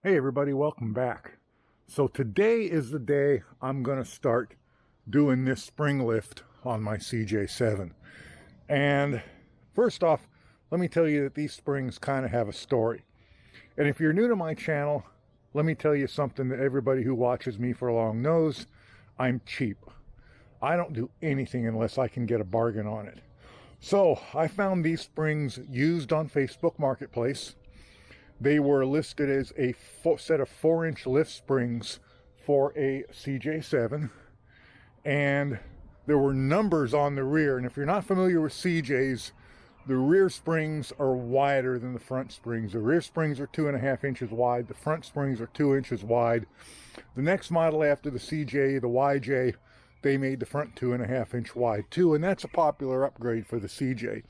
Hey everybody, welcome back. So today is the day I'm going to start doing this spring lift on my CJ-7. And first off, let me tell you that these springs kind of have a story. And if you're new to my channel, let me tell you something that everybody who watches me for long knows. I'm cheap. I don't do anything unless I can get a bargain on it. So I found these springs used on Facebook Marketplace. They were listed as a set of 4-inch lift springs for a CJ-7, and there were numbers on the rear. And if you're not familiar with CJs, the rear springs are wider than the front springs. The rear springs are 2.5 inches wide. The front springs are 2 inches wide. The next model after the CJ, the YJ, they made the front 2.5 inch wide too, and that's a popular upgrade for the CJ.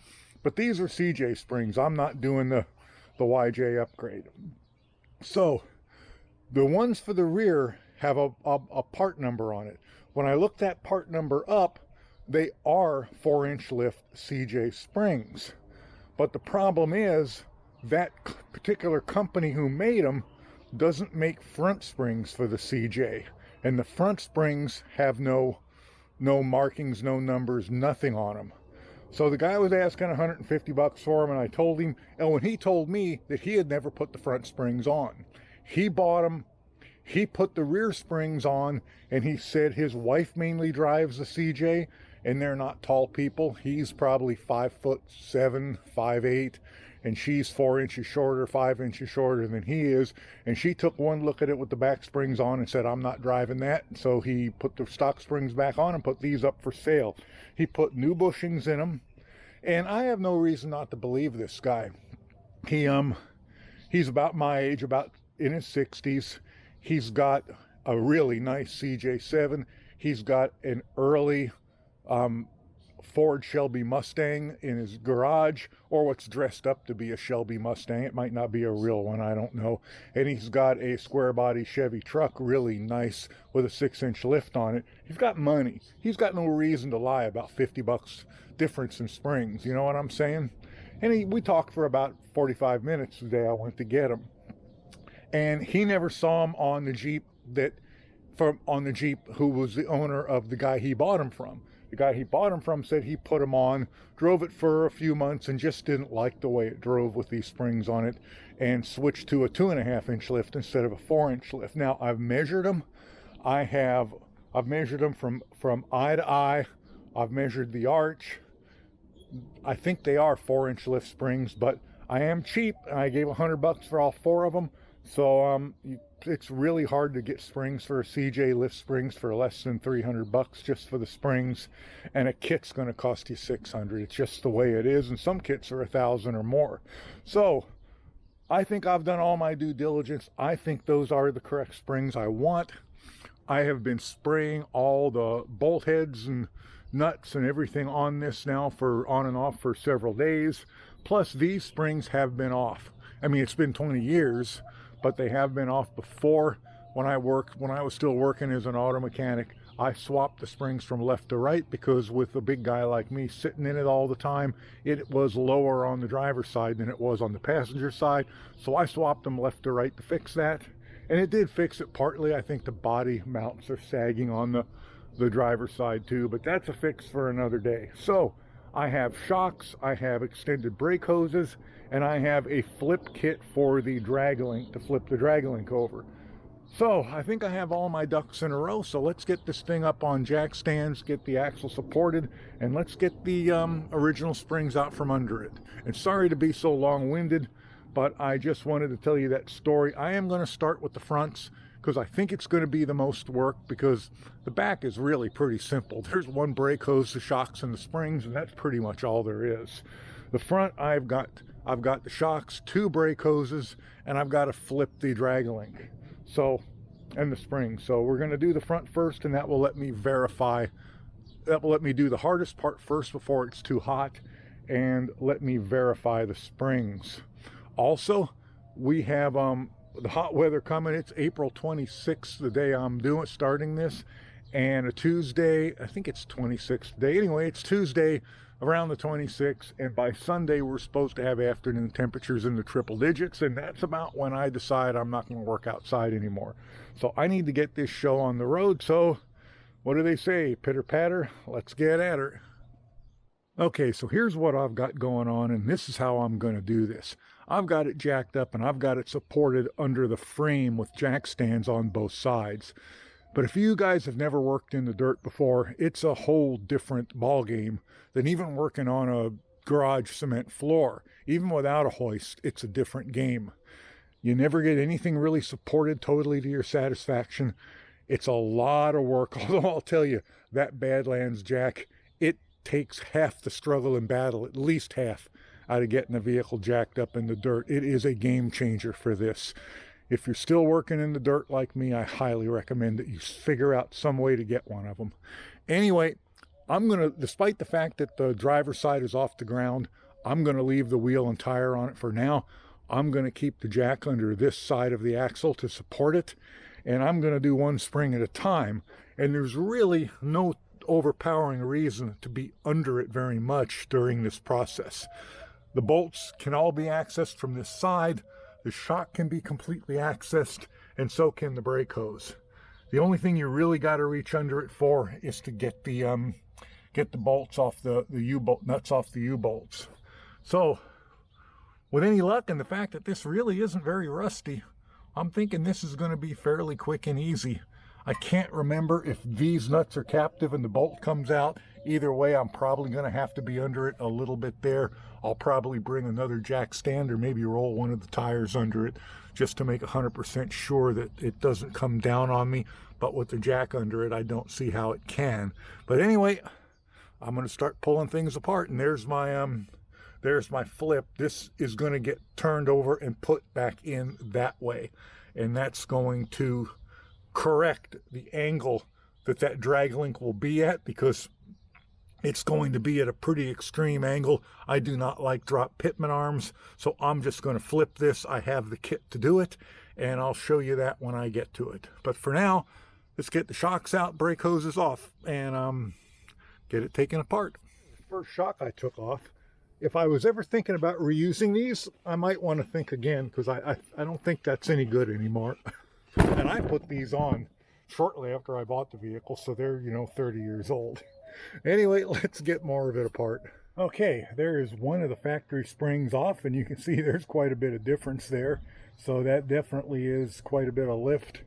But these are CJ springs. I'm not doing the YJ upgrade. So the ones for the rear have a part number on it. When I looked that part number up, they are 4-inch lift CJ springs. But the problem is that particular company who made them doesn't make front springs for the CJ. And the front springs have no markings, no numbers, nothing on them. So the guy was asking $150 for them, and I told him, and when he told me that he had never put the front springs on, he bought them, he put the rear springs on, and he said his wife mainly drives the CJ, and they're not tall people. He's probably 5'7", 5'8", and she's 4 inches shorter, 5 inches shorter than he is. And she took one look at it with the back springs on and said, I'm not driving that. So he put the stock springs back on and put these up for sale. He put new bushings in them. And I have no reason not to believe this guy. He's about my age, about in his 60s. He's got a really nice CJ-7. He's got an early Ford Shelby Mustang in his garage, or what's dressed up to be a Shelby Mustang. It might not be a real one, I don't know. And he's got a square body Chevy truck, really nice, with a 6-inch lift on it. He's got money. He's got no reason to lie about $50 difference in springs, you know what I'm saying? And we talked for about 45 minutes the day I went to get him. And he never saw him on the Jeep who was the owner of the guy he bought him from. The guy he bought him from said he put him on, drove it for a few months, and just didn't like the way it drove with these springs on it, and switched to a 2.5 inch lift instead of a 4-inch lift. Now I've measured them. I've measured them from eye to eye. I've measured the arch. I think they are 4-inch lift springs, but I am cheap, and I gave $100 for all 4 of them. So it's really hard to get springs for a CJ lift springs for less than $300 just for the springs, and a kit's going to cost you $600. It's just the way it is, and some kits are $1,000 or more. So I think I've done all my due diligence. I think those are the correct springs I want. I have been spraying all the bolt heads and nuts and everything on this now for on and off for several days. Plus these springs have been off. I mean, it's been 20 years, but they have been off before. When I was still working as an auto mechanic, I swapped the springs from left to right because with a big guy like me sitting in it all the time, it was lower on the driver's side than it was on the passenger side. So I swapped them left to right to fix that. And it did fix it partly. I think the body mounts are sagging on the driver's side too, but that's a fix for another day. So I have shocks, I have extended brake hoses, and I have a flip kit for the drag link to flip the drag link over. So I think I have all my ducks in a row. So let's get this thing up on jack stands, get the axle supported, and let's get the original springs out from under it. And sorry to be so long-winded, but I just wanted to tell you that story. I am going to start with the fronts because I think it's going to be the most work, because the back is really pretty simple. There's one brake hose, the shocks, and the springs, and that's pretty much all there is. The front, I've got the shocks, 2 brake hoses, and I've got to flip the drag link. So, and the springs. So we're going to do the front first, and that will let me verify. That will let me do the hardest part first before it's too hot, and let me verify the springs. Also, we have the hot weather coming. It's April 26th, the day I'm starting this, and a Tuesday, I think it's 26th day. Anyway, it's Tuesday around the 26th, and by Sunday we're supposed to have afternoon temperatures in the triple digits, and that's about when I decide I'm not going to work outside anymore. So I need to get this show on the road. So what do they say? Pitter patter, let's get at her. Okay, so here's what I've got going on, and this is how I'm going to do this. I've got it jacked up, and I've got it supported under the frame with jack stands on both sides. But if you guys have never worked in the dirt before, it's a whole different ball game than even working on a garage cement floor. Even without a hoist, it's a different game. You never get anything really supported totally to your satisfaction. It's a lot of work, although I'll tell you, that Badlands jack, it takes half the struggle and battle, at least half, out of getting a vehicle jacked up in the dirt. It is a game changer for this. If you're still working in the dirt like me, I highly recommend that you figure out some way to get one of them. Anyway, I'm going to, despite the fact that the driver's side is off the ground, I'm going to leave the wheel and tire on it for now. I'm going to keep the jack under this side of the axle to support it, and I'm going to do one spring at a time. And there's really no overpowering reason to be under it very much during this process. The bolts can all be accessed from this side. The shock can be completely accessed, and so can the brake hose. The only thing you really got to reach under it for is to get the bolts off the U-bolt nuts off the U-bolts. So, with any luck and the fact that this really isn't very rusty, I'm thinking this is going to be fairly quick and easy. I can't remember if these nuts are captive and the bolt comes out. Either way, I'm probably going to have to be under it a little bit there. I'll probably bring another jack stand or maybe roll one of the tires under it just to make 100% sure that it doesn't come down on me. But with the jack under it, I don't see how it can. But anyway, I'm going to start pulling things apart, and there's my flip. This is going to get turned over and put back in that way, and that's going to correct the angle that drag link will be at, because it's going to be at a pretty extreme angle. I do not like drop pitman arms, so I'm just going to flip this. I have the kit to do it, and I'll show you that when I get to it. But for now, let's get the shocks out, brake hoses off, and get it taken apart. First shock I took off. If I was ever thinking about reusing these, I might want to think again, because I don't think that's any good anymore. And I put these on shortly after I bought the vehicle, so they're, 30 years old. Anyway, let's get more of it apart. Okay, there is one of the factory springs off, and you can see there's quite a bit of difference there. So that definitely is quite a bit of lift.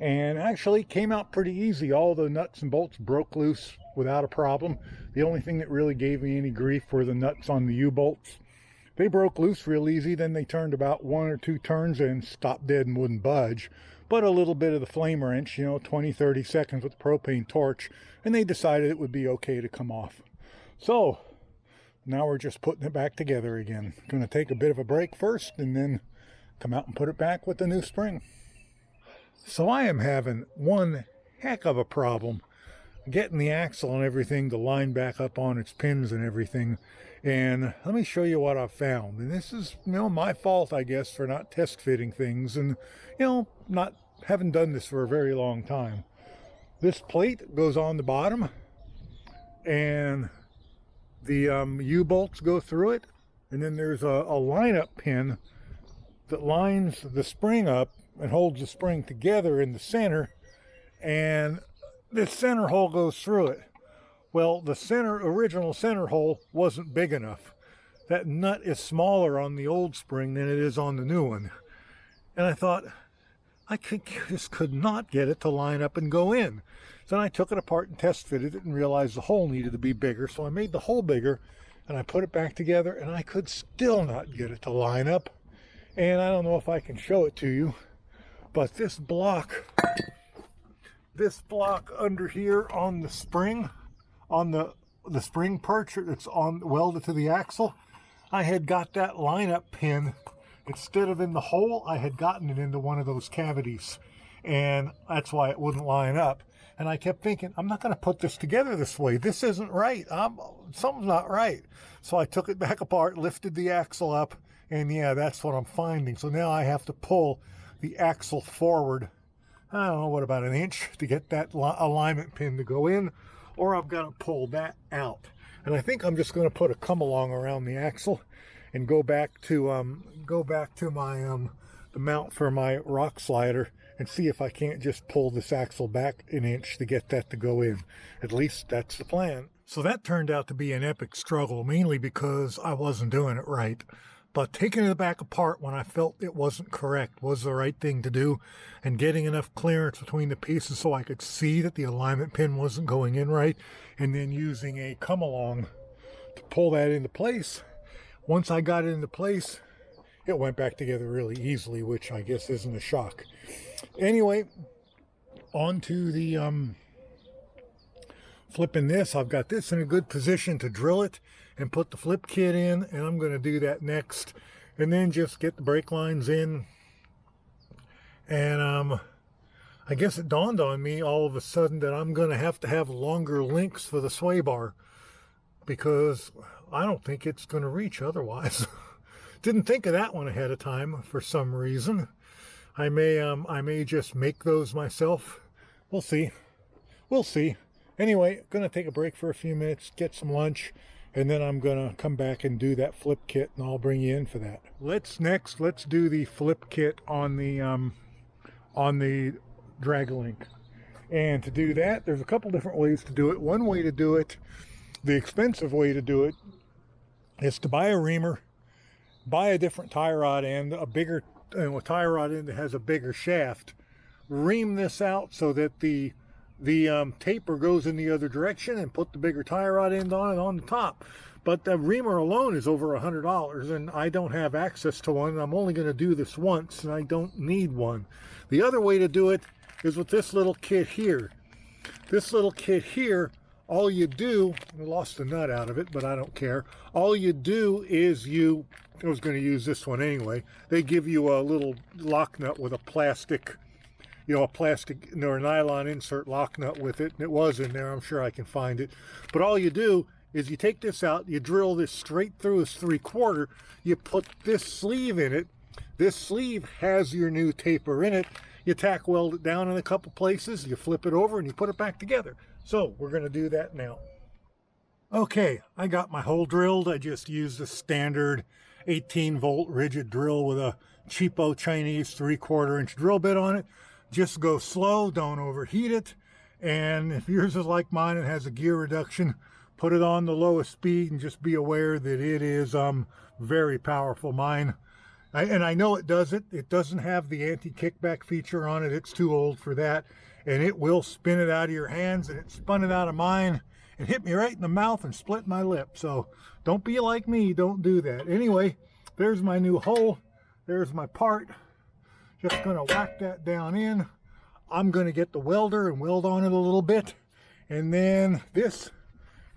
And actually came out pretty easy. All the nuts and bolts broke loose without a problem. The only thing that really gave me any grief were the nuts on the U-bolts. They broke loose real easy, then they turned about 1 or 2 turns and stopped dead and wouldn't budge. But a little bit of the flame wrench, 20, 30 seconds with the propane torch, and they decided it would be okay to come off. So, now we're just putting it back together again. Going to take a bit of a break first, and then come out and put it back with the new spring. So I am having one heck of a problem getting the axle and everything to line back up on its pins and everything. And let me show you what I've found. And this is, my fault, I guess, for not test fitting things and, not having done this for a very long time. This plate goes on the bottom, and the U-bolts go through it. And then there's a lineup pin that lines the spring up and holds the spring together in the center. And this center hole goes through it. Well, the original center hole wasn't big enough. That nut is smaller on the old spring than it is on the new one. And I thought, I just could not get it to line up and go in. So then I took it apart and test fitted it and realized the hole needed to be bigger. So I made the hole bigger and I put it back together, and I could still not get it to line up. And I don't know if I can show it to you, but this block under here on the spring, on the spring perch that's welded to the axle, I had got that lineup pin. Instead of in the hole, I had gotten it into one of those cavities, and that's why it wouldn't line up. And I kept thinking, I'm not going to put this together this way. This isn't right. Something's not right. So I took it back apart, lifted the axle up, and yeah, that's what I'm finding. So now I have to pull the axle forward I don't know, what, about an inch to get that alignment pin to go in, or I've got to pull that out. And I think I'm just going to put a come along around the axle and go back to my the mount for my rock slider and see if I can't just pull this axle back an inch to get that to go in. At least that's the plan. So that turned out to be an epic struggle, mainly because I wasn't doing it right. But taking it back apart when I felt it wasn't correct was the right thing to do, and getting enough clearance between the pieces so I could see that the alignment pin wasn't going in right, and then using a come along to pull that into place. Once I got it into place, it went back together really easily, which I guess isn't a shock. Anyway, on to the flipping this. I've got this in a good position to drill it and put the flip kit in, and I'm going to do that next, and then just get the brake lines in. And I guess it dawned on me all of a sudden that I'm going to have longer links for the sway bar, because I don't think it's going to reach otherwise. Didn't think of that one ahead of time for some reason. I may just make those myself. We'll see. We'll see. Anyway, gonna take a break for a few minutes, get some lunch, and then I'm gonna come back and do that flip kit, and I'll bring you in for that. Let's do the flip kit on the Drag-A-Link. And to do that, there's a couple different ways to do it. One way to do it, the expensive way to do it, is to buy a reamer, buy a different tie rod end, a tie rod end that has a bigger shaft, ream this out so that the taper goes in the other direction, and put the bigger tie rod end on it on the top. But the reamer alone is over $100, and I don't have access to one. I'm only going to do this once, and I don't need one. The other way to do it is with this little kit here. This little kit here, all you do, I lost a nut out of it, but I don't care. All you do is I was going to use this one anyway. They give you a little lock nut with a plastic, or a nylon insert lock nut with it, and it was in there. I'm sure I can find it. But all you do is you take this out, you drill this straight through as 3/4, you put this sleeve in it. This sleeve has your new taper in it. You tack weld it down in a couple places, you flip it over, and you put it back together. So we're going to do that now. Okay, I got my hole drilled. I just used a standard 18-volt rigid drill with a cheapo Chinese 3/4 inch drill bit on it. Just go slow, don't overheat it. And if yours is like mine and has a gear reduction, put it on the lowest speed, and just be aware that it is very powerful. Mine, and I know it doesn't have the anti-kickback feature on it. It's too old for that, and it will spin it out of your hands, and it spun it out of mine and hit me right in the mouth and split my lip. So don't be like me, don't do that. Anyway, there's my new hole, there's my part. Just gonna whack that down in. I'm gonna get the welder and weld on it a little bit, and then this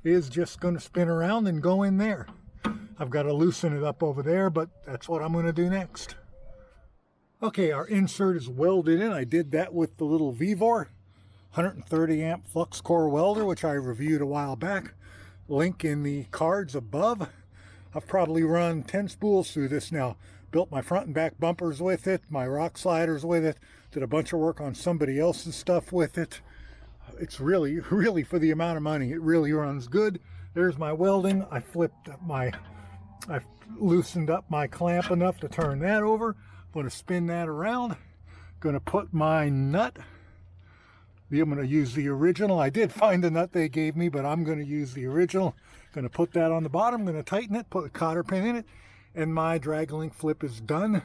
is just gonna spin around and go in there. I've got to loosen it up over there, but that's what I'm gonna do next. Okay, our insert is welded in. I did that with the little Vevor 130 amp flux core welder, which I reviewed a while back. Link in the cards above. I've probably run 10 spools through this now. Built my front and back bumpers with it, my rock sliders with it, did a bunch of work on somebody else's stuff with it. It's really, for the amount of money, it really runs good. There's my welding. I loosened up my clamp enough to turn that over. I'm going to spin that around. Going to put my nut. I'm going to use the original. I did find the nut they gave me, but I'm going to use the original. Going to put that on the bottom. Going to tighten it, put a cotter pin in it, and my Drag-A-Link flip is done.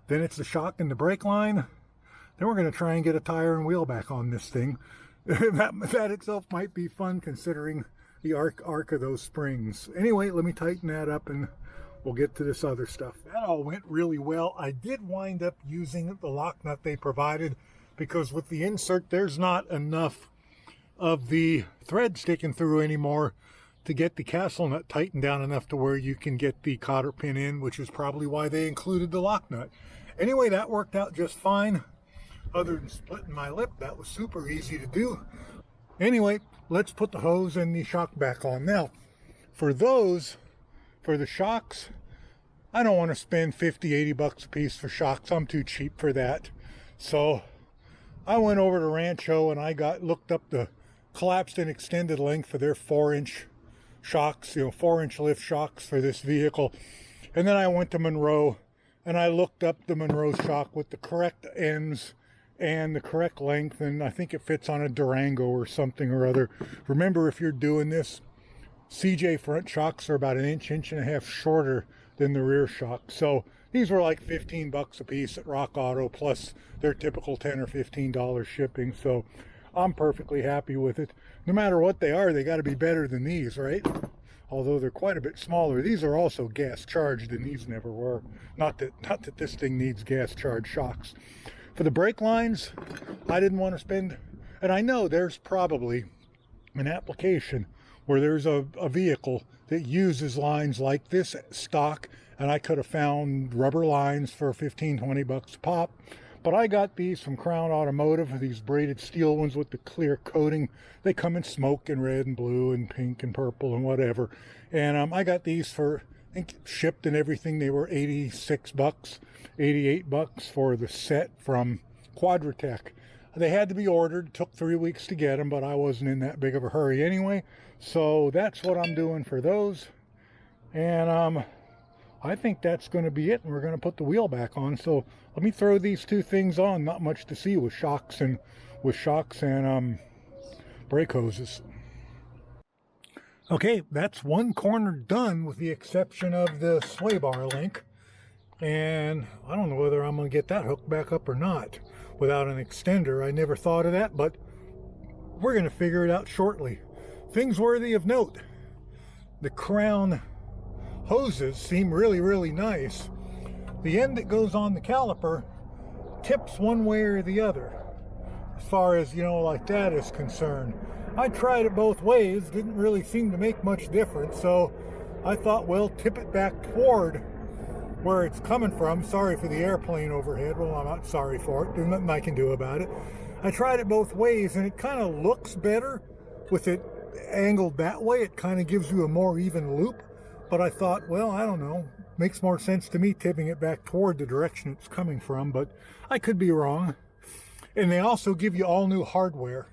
Then it's the shock and the brake line. Then we're going to try and get a tire and wheel back on this thing. that itself might be fun, considering the arc of those springs. Anyway, let me tighten that up and we'll get to this other stuff. That all went really well. I did wind up using the lock nut they provided, because with the insert there's not enough of the thread sticking through anymore to get the castle nut tightened down enough to where you can get the cotter pin in, which is probably why they included the lock nut. Anyway, that worked out just fine. Other than splitting my lip, that was super easy to do. Anyway, let's put the hose and the shock back on. Now, for the shocks, I don't want to spend $50, $80 a piece for shocks. I'm too cheap for that. So I went over to Rancho and I looked up the collapsed and extended length for their 4-inch shocks, 4-inch lift shocks for this vehicle. And then I went to Monroe and I looked up the Monroe shock with the correct ends and the correct length, and I think it fits on a Durango or something or other. Remember, if you're doing this, CJ front shocks are about an inch and a half shorter than the rear shock. So these were like 15 bucks a piece at Rock Auto, plus their typical $10 or $15 shipping. So I'm perfectly happy with it. No matter what they are, they got to be better than these, right? Although they're quite a bit smaller. These are also gas charged, and these never were. Not that this thing needs gas charged shocks. For the brake lines, I didn't want to spend, and I know there's probably an application where there's a vehicle that uses lines like this stock, and I could have found rubber lines for 15, 20 bucks a pop. But I got these from Crown Automotive, these braided steel ones with the clear coating. They come in smoke and red and blue and pink and purple and whatever. And I got these for, I think shipped and everything, they were 86 bucks, 88 bucks for the set from Quadratech. They had to be ordered, took 3 weeks to get them, but I wasn't in that big of a hurry anyway. So that's what I'm doing for those. And I think that's going to be it, and we're going to put the wheel back on. So let me throw these two things on. Not much to see with shocks and brake hoses. Okay, that's one corner done with the exception of the sway bar link. And I don't know whether I'm going to get that hooked back up or not without an extender. I never thought of that, but we're going to figure it out shortly. Things worthy of note. The Crown hoses seem really, really nice. The end that goes on the caliper tips one way or the other, as far as, like that is concerned. I tried it both ways, didn't really seem to make much difference, so I thought, well, tip it back toward where it's coming from. Sorry for the airplane overhead. Well, I'm not sorry for it. There's nothing I can do about it. I tried it both ways, and it kind of looks better with it angled that way. It kind of gives you a more even loop. But I thought, well, I don't know. Makes more sense to me tipping it back toward the direction it's coming from, but I could be wrong. And they also give you all new hardware.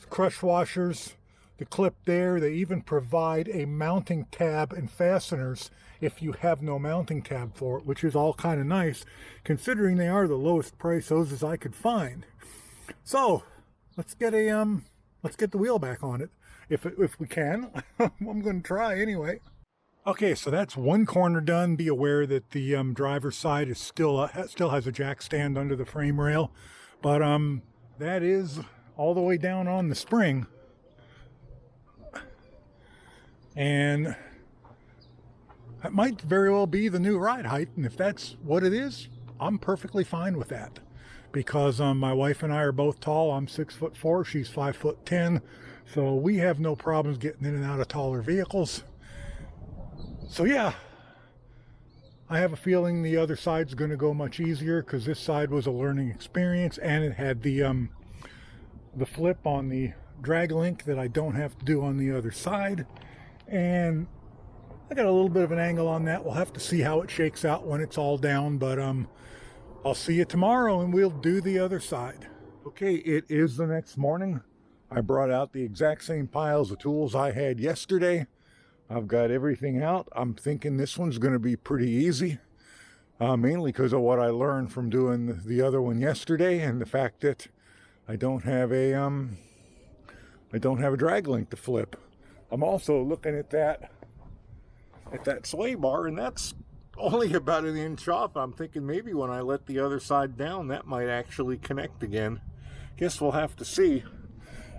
Crush washers, the clip there. They even provide a mounting tab and fasteners if you have no mounting tab for it, which is all kind of nice, considering they are the lowest price hoses I could find. So let's get the wheel back on it, if we can. I'm going to try anyway. Okay, so that's one corner done. Be aware that the driver's side is still has a jack stand under the frame rail, but that is all the way down on the spring, and that might very well be the new ride height. And if that's what it is, I'm perfectly fine with that, because my wife and I are both tall. I'm 6'4", she's 5'10", so we have no problems getting in and out of taller vehicles. So yeah, I have a feeling the other side's going to go much easier, because this side was a learning experience, and it had the flip on the drag link that I don't have to do on the other side. And I got a little bit of an angle on that. We'll have to see how it shakes out when it's all down, but I'll see you tomorrow and we'll do the other side. Okay, it is the next morning. I brought out the exact same piles of tools I had yesterday. I've got everything out. I'm thinking this one's going to be pretty easy, mainly because of what I learned from doing the other one yesterday, and the fact that I don't have a drag link to flip. I'm also looking at that sway bar, and that's only about an inch off. I'm thinking maybe when I let the other side down, that might actually connect again. Guess we'll have to see.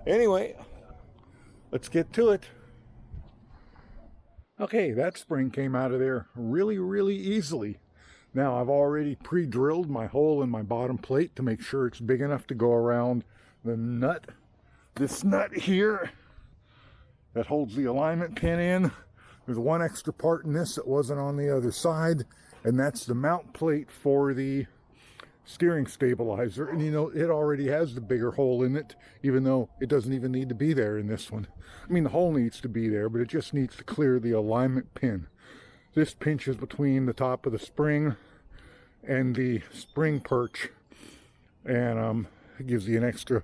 Anyway, let's get to it. Okay, that spring came out of there really, really easily. Now, I've already pre-drilled my hole in my bottom plate to make sure it's big enough to go around the nut. This nut here that holds the alignment pin in. There's one extra part in this that wasn't on the other side, and that's the mount plate for the steering stabilizer. And it already has the bigger hole in it, even though it doesn't even need to be there in this one. I mean, the hole needs to be there, but it just needs to clear the alignment pin. This pinches between the top of the spring and the spring perch, and It gives you an extra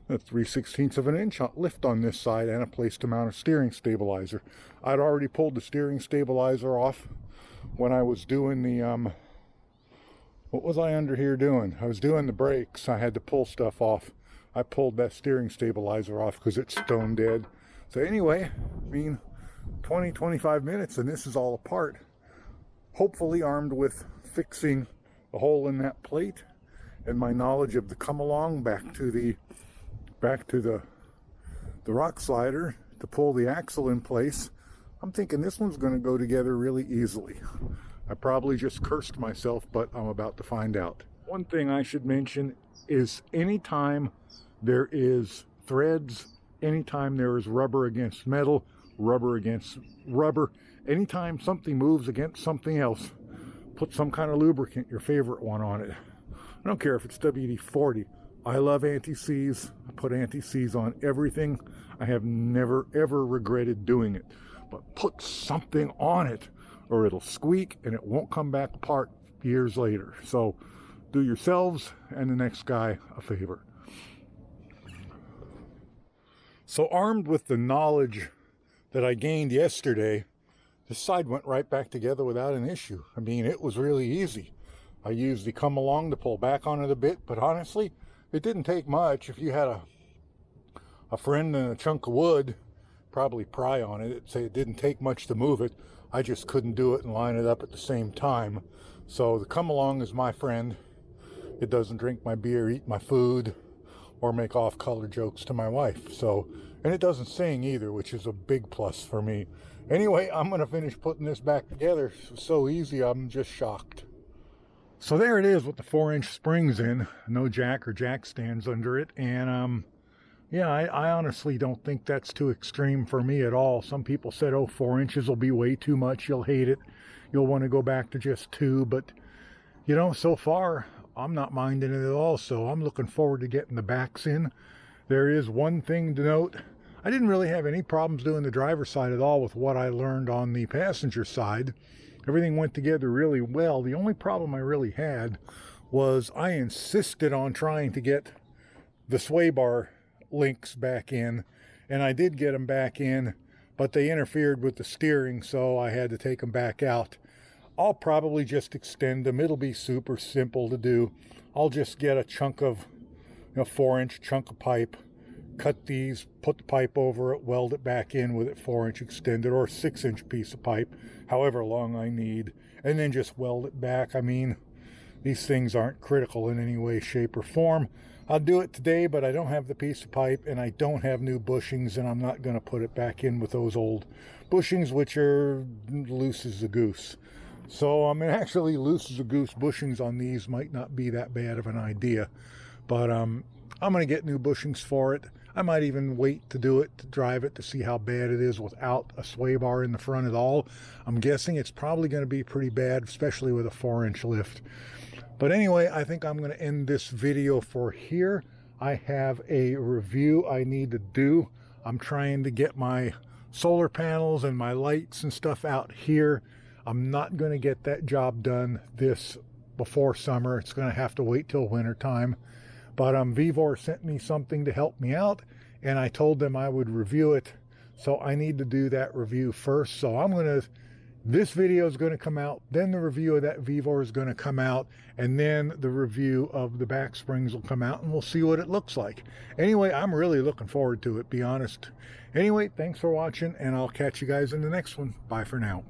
3/16 of an inch lift on this side and a place to mount a steering stabilizer. I'd already pulled the steering stabilizer off when I was doing the what was I under here doing? I was doing the brakes. I had to pull stuff off. I pulled that steering stabilizer off because it's stone dead. So anyway, I mean, 20-25 minutes and this is all apart. Hopefully armed with fixing the hole in that plate and my knowledge of the come along back to the rock slider to pull the axle in place. I'm thinking this one's going to go together really easily. I probably just cursed myself, but I'm about to find out. One thing I should mention is anytime there is threads, anytime there is rubber against metal, rubber against rubber, anytime something moves against something else, put some kind of lubricant, your favorite one, on it. I don't care if it's WD-40. I love anti-seize. I put anti-seize on everything. I have never ever regretted doing it. But put something on it or it'll squeak and it won't come back apart years later. So do yourselves and the next guy a favor. So armed with the knowledge that I gained yesterday, this side went right back together without an issue. I mean, it was really easy. I used the come along to pull back on it a bit, but honestly, it didn't take much. If you had a friend and a chunk of wood, probably pry on it. It didn't take much to move it. I just couldn't do it and line it up at the same time. So the come along is my friend. It doesn't drink my beer, eat my food, or make off-color jokes to my wife. So, and it doesn't sing either, which is a big plus for me. Anyway, I'm going to finish putting this back together. So easy, I'm just shocked. So there it is with the 4-inch springs in, no jack or jack stands under it, and yeah, I honestly don't think that's too extreme for me at all. Some people said, oh, 4 inches will be way too much, you'll hate it, you'll want to go back to just 2, but you know, so far I'm not minding it at all, so I'm looking forward to getting the backs in. There is one thing to note. I didn't really have any problems doing the driver's side at all with what I learned on the passenger side. Everything went together really well. The only problem I really had was I insisted on trying to get the sway bar links back in, and I did get them back in, but they interfered with the steering, so I had to take them back out. I'll probably just extend them. It'll be super simple to do. I'll just get a chunk of, 4-inch chunk of pipe, cut these, put the pipe over it, weld it back in with it 4-inch extended, or a 6-inch piece of pipe, however long I need, and then just weld it back. I mean, these things aren't critical in any way, shape, or form. I'll do it today, but I don't have the piece of pipe, and I don't have new bushings, and I'm not going to put it back in with those old bushings, which are loose as a goose. So, I mean, actually, loose as a goose bushings on these might not be that bad of an idea, but I'm going to get new bushings for it. I might even wait to do it, to drive it, to see how bad it is without a sway bar in the front at all. I'm guessing it's probably going to be pretty bad, especially with a 4-inch lift. But anyway, I think I'm going to end this video for here. I have a review I need to do. I'm trying to get my solar panels and my lights and stuff out here. I'm not going to get that job done before summer. It's going to have to wait till winter time. But Vevor sent me something to help me out, and I told them I would review it. So I need to do that review first. So this video is going to come out, then the review of that Vevor is going to come out, and then the review of the back springs will come out, and we'll see what it looks like. Anyway, I'm really looking forward to it, be honest. Anyway, thanks for watching, and I'll catch you guys in the next one. Bye for now.